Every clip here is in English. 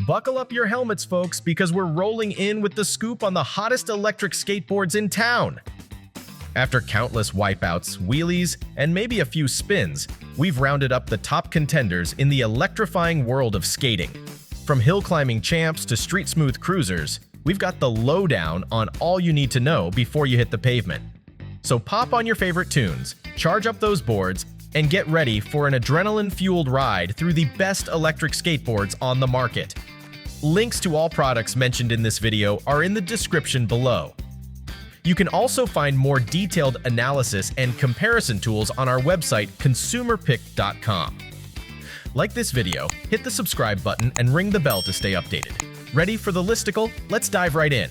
Buckle up your helmets, folks, because we're rolling in with the scoop on the hottest electric skateboards in town. After countless wipeouts, wheelies, and maybe a few spins, we've rounded up the top contenders in the electrifying world of skating. From hill-climbing champs to street-smooth cruisers, we've got the lowdown on all you need to know before you hit the pavement. So pop on your favorite tunes, charge up those boards, and get ready for an adrenaline-fueled ride through the best electric skateboards on the market. Links to all products mentioned in this video are in the description below. You can also find more detailed analysis and comparison tools on our website, consumerpick.com. Like this video, hit the subscribe button and ring the bell to stay updated. Ready for the listicle? Let's dive right in.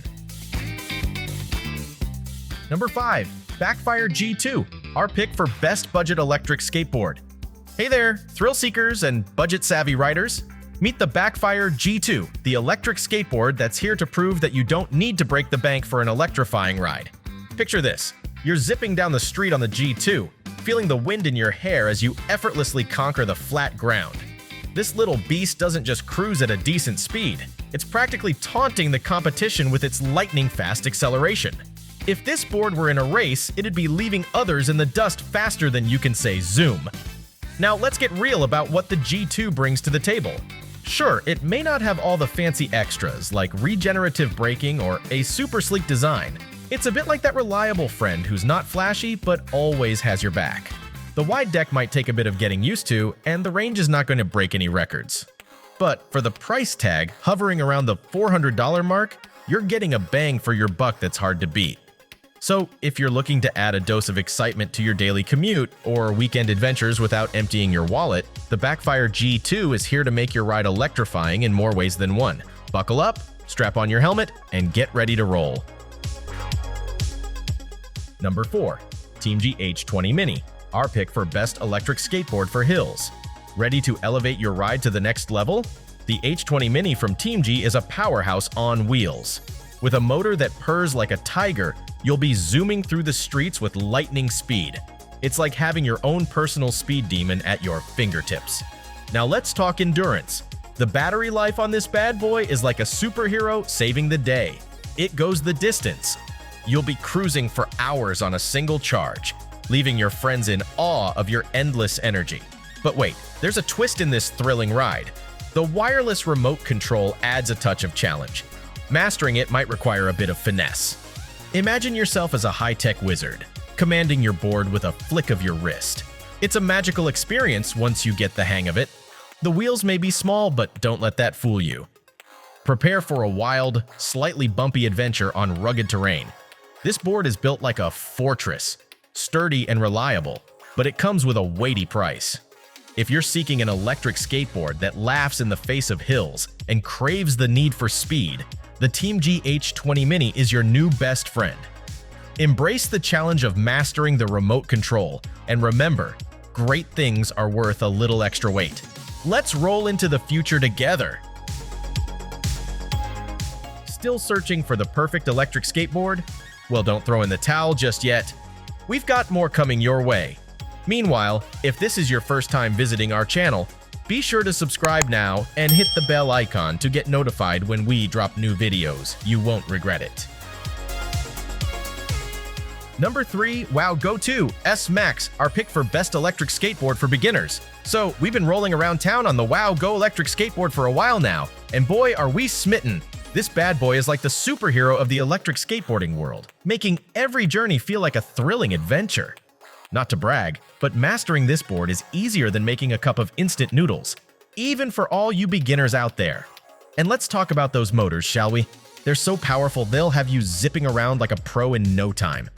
Number 5. Backfire G2, our pick for best budget electric skateboard. Hey there, thrill seekers and budget-savvy riders. Meet the Backfire G2, the electric skateboard that's here to prove that you don't need to break the bank for an electrifying ride. Picture this. You're zipping down the street on the G2, feeling the wind in your hair as you effortlessly conquer the flat ground. This little beast doesn't just cruise at a decent speed, it's practically taunting the competition with its lightning-fast acceleration. If this board were in a race, it'd be leaving others in the dust faster than you can say zoom. Now let's get real about what the G2 brings to the table. Sure, it may not have all the fancy extras like regenerative braking or a super sleek design. It's a bit like that reliable friend who's not flashy but always has your back. The wide deck might take a bit of getting used to, and the range is not going to break any records. But for the price tag hovering around the $400 mark, you're getting a bang for your buck that's hard to beat. So if you're looking to add a dose of excitement to your daily commute or weekend adventures without emptying your wallet, the Backfire G2 is here to make your ride electrifying in more ways than one. Buckle up, strap on your helmet, and get ready to roll. Number 4. Teamgee H20 Mini, our pick for best electric skateboard for hills. Ready to elevate your ride to the next level? The H20 Mini from Teamgee is a powerhouse on wheels. With a motor that purrs like a tiger, you'll be zooming through the streets with lightning speed. It's like having your own personal speed demon at your fingertips. Now let's talk endurance. The battery life on this bad boy is like a superhero saving the day. It goes the distance. You'll be cruising for hours on a single charge, leaving your friends in awe of your endless energy. But wait, there's a twist in this thrilling ride. The wireless remote control adds a touch of challenge. Mastering it might require a bit of finesse. Imagine yourself as a high-tech wizard, commanding your board with a flick of your wrist. It's a magical experience once you get the hang of it. The wheels may be small, but don't let that fool you. Prepare for a wild, slightly bumpy adventure on rugged terrain. This board is built like a fortress, sturdy and reliable, but it comes with a weighty price. If you're seeking an electric skateboard that laughs in the face of hills and craves the need for speed, the Teamgee H20 Mini is your new best friend. Embrace the challenge of mastering the remote control, and remember, great things are worth a little extra weight. Let's roll into the future together! Still searching for the perfect electric skateboard? Well, don't throw in the towel just yet. We've got more coming your way. Meanwhile, if this is your first time visiting our channel, be sure to subscribe now and hit the bell icon to get notified when we drop new videos. You won't regret it. Number 3. WOWGO S Max, our pick for best electric skateboard for beginners. So, we've been rolling around town on the WOWGO electric skateboard for a while now, and boy are we smitten. This bad boy is like the superhero of the electric skateboarding world, making every journey feel like a thrilling adventure. Not to brag, but mastering this board is easier than making a cup of instant noodles, even for all you beginners out there. And let's talk about those motors, shall we? They're so powerful they'll have you zipping around like a pro in no time.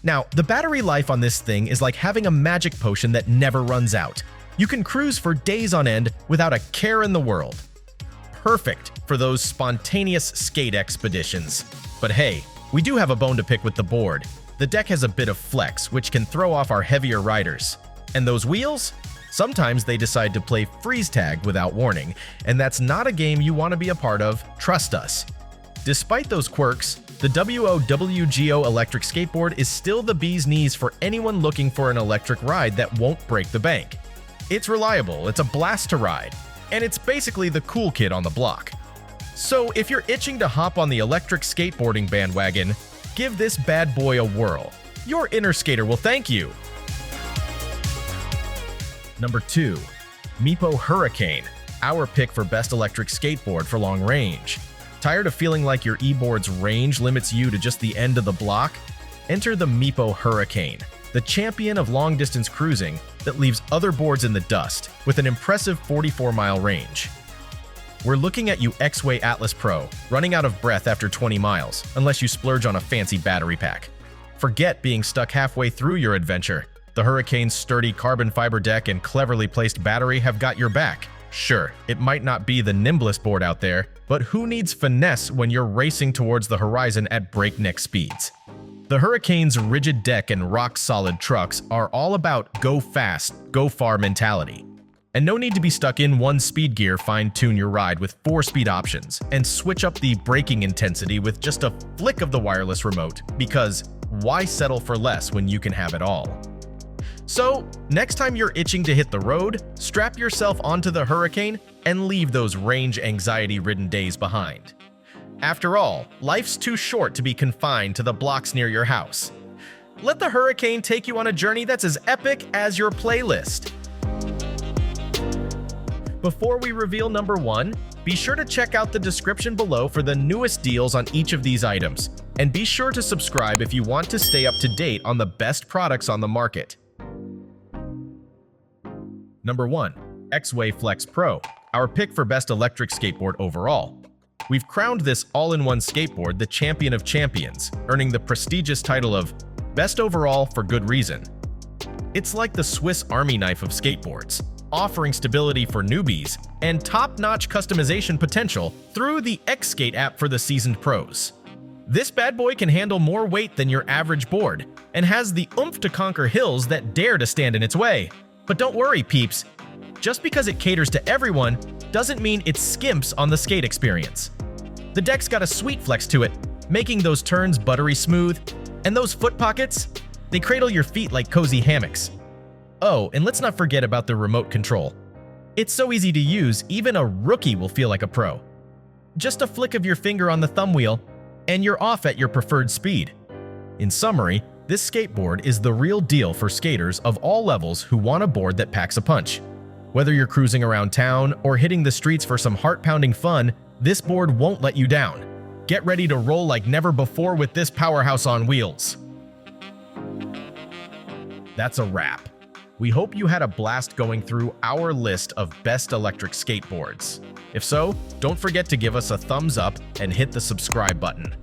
Now, the battery life on this thing is like having a magic potion that never runs out. You can cruise for days on end without a care in the world. Perfect for those spontaneous skate expeditions. But hey, we do have a bone to pick with the board. The deck has a bit of flex, which can throw off our heavier riders. And those wheels? Sometimes they decide to play freeze tag without warning, and that's not a game you want to be a part of, trust us. Despite those quirks, the WOWGO electric skateboard is still the bee's knees for anyone looking for an electric ride that won't break the bank. It's reliable, it's a blast to ride, and it's basically the cool kid on the block. So if you're itching to hop on the electric skateboarding bandwagon, give this bad boy a whirl. Your inner skater will thank you. Number 2. Meepo Hurricane, our pick for best electric skateboard for long range. Tired of feeling like your e-board's range limits you to just the end of the block? Enter the Meepo Hurricane, the champion of long-distance cruising that leaves other boards in the dust with an impressive 44-mile range. We're looking at you XWAY Atlas Pro, running out of breath after 20 miles, unless you splurge on a fancy battery pack. Forget being stuck halfway through your adventure. The Hurricane's sturdy carbon fiber deck and cleverly placed battery have got your back. Sure, it might not be the nimblest board out there, but who needs finesse when you're racing towards the horizon at breakneck speeds? The Hurricane's rigid deck and rock-solid trucks are all about go fast, go far mentality. And no need to be stuck in one speed gear. Fine-tune your ride with 4 speed options and switch up the braking intensity with just a flick of the wireless remote, because why settle for less when you can have it all? So, next time you're itching to hit the road, strap yourself onto the Hurricane and leave those range anxiety-ridden days behind. After all, life's too short to be confined to the blocks near your house. Let the Hurricane take you on a journey that's as epic as your playlist. Before we reveal number 1, be sure to check out the description below for the newest deals on each of these items, and be sure to subscribe if you want to stay up to date on the best products on the market. Number 1. XWAY Flex Pro, our pick for best electric skateboard overall. We've crowned this all-in-one skateboard the champion of champions, earning the prestigious title of Best Overall for good reason. It's like the Swiss Army knife of skateboards, offering stability for newbies and top-notch customization potential through the X-Skate app for the seasoned pros. This bad boy can handle more weight than your average board and has the oomph to conquer hills that dare to stand in its way. But don't worry, peeps. Just because it caters to everyone doesn't mean it skimps on the skate experience. The deck's got a sweet flex to it, making those turns buttery smooth, and those foot pockets, they cradle your feet like cozy hammocks. Oh, and let's not forget about the remote control. It's so easy to use, even a rookie will feel like a pro. Just a flick of your finger on the thumb wheel, and you're off at your preferred speed. In summary, this skateboard is the real deal for skaters of all levels who want a board that packs a punch. Whether you're cruising around town or hitting the streets for some heart-pounding fun, this board won't let you down. Get ready to roll like never before with this powerhouse on wheels. That's a wrap. We hope you had a blast going through our list of best electric skateboards. If so, don't forget to give us a thumbs up and hit the subscribe button.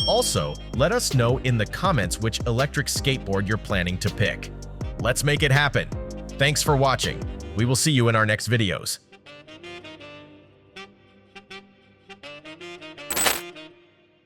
Also, let us know in the comments which electric skateboard you're planning to pick. Let's make it happen. Thanks for watching. We will see you in our next videos.